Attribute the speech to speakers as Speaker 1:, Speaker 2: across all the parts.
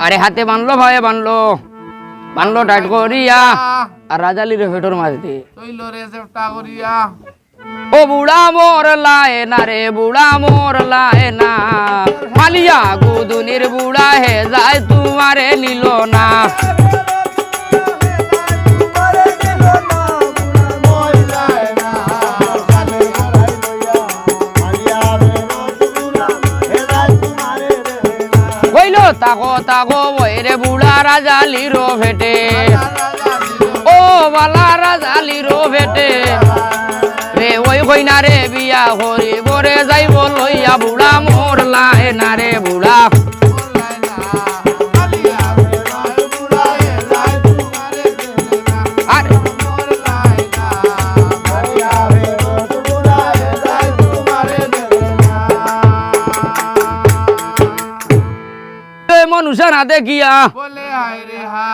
Speaker 1: আরে হাতে বানলো ভাই বানলো বানলো টাইট করিয়া আর রাজালির ফেটোর মাঝ দিয়ে ও বুড়া মোর লায়ে না রে বুড়া মোর লায়ে না মালিয়া গুদুনির বুড়া হে যায় তোমারে নিল না কইলো তাকো তাকো বইরে বুড়া রাজালির ফেটে ও বালা রাজালির ফেটে রে ওই কইনা রে বিয়া হরি বরে যাইব লইয়া বুড়া মোর লায়ে না রে বুড়া মানুষের হাতে গিয়া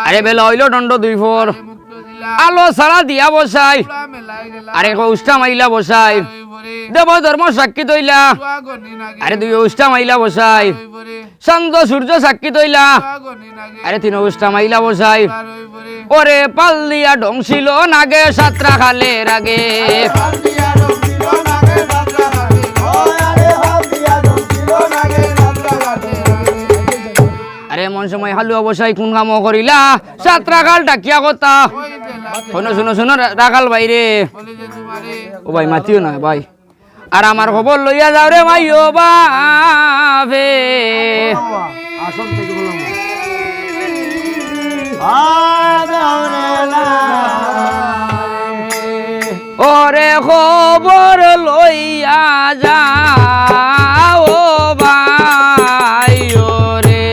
Speaker 1: আরে বেলা হইল দণ্ড 2 ফোর আলো সারা দিয়া বসাই আরে উষ্টা মাইলা বসাই দেব ধর্ম সাক্ষী তৈলা আরে 2 উষ্টা মাইলা বসাই চন্দ্র সূর্য সাক্ষী তৈলা আরে 3 উষ্টা মাইলা বসাই ওরে পাল দিয়া ঢংছিল নাগে সাতরা খালের আগে আরে মন সময় হালু অবসাই কোন কাম করিলা সাতরা খাল ডাকিয়া কথা শোনো শোনো শোনো রাখাল বাইরে ও ভাই মাতিও না ভাই আর আমার খবর লইয়া যাও রে ভাই ও বাপে ওরে খবর লইয়া যাও ভাই ওরে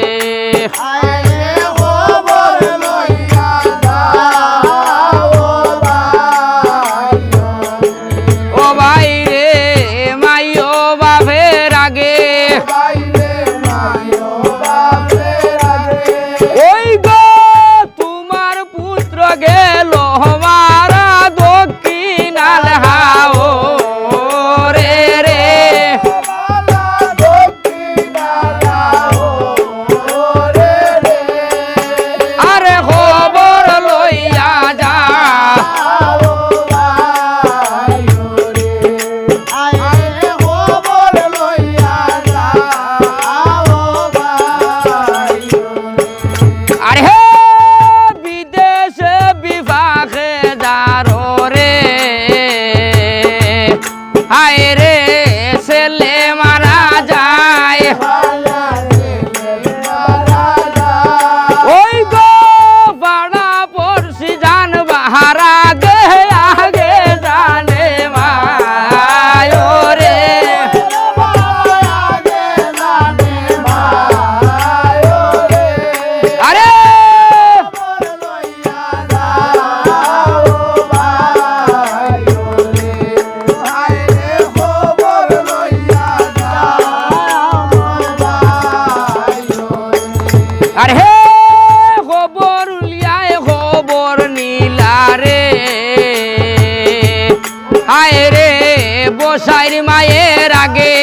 Speaker 1: বসাইর মায়ের আগে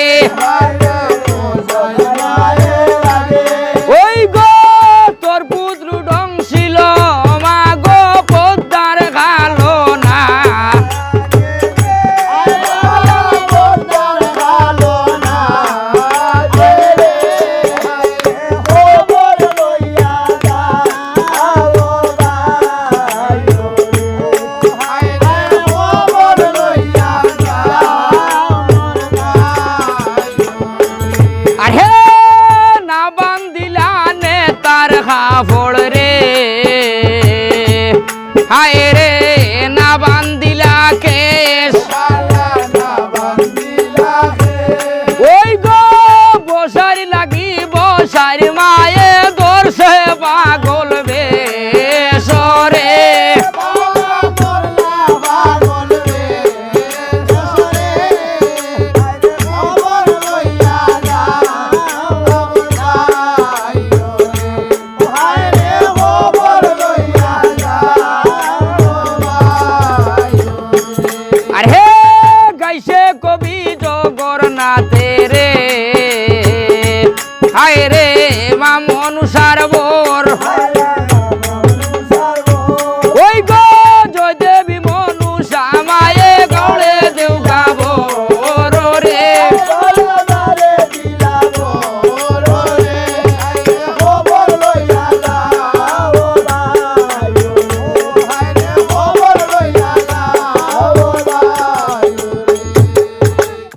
Speaker 1: ওই গো তোর পুত্র ঢংছিল মা গো পদ্মার খালো না ফর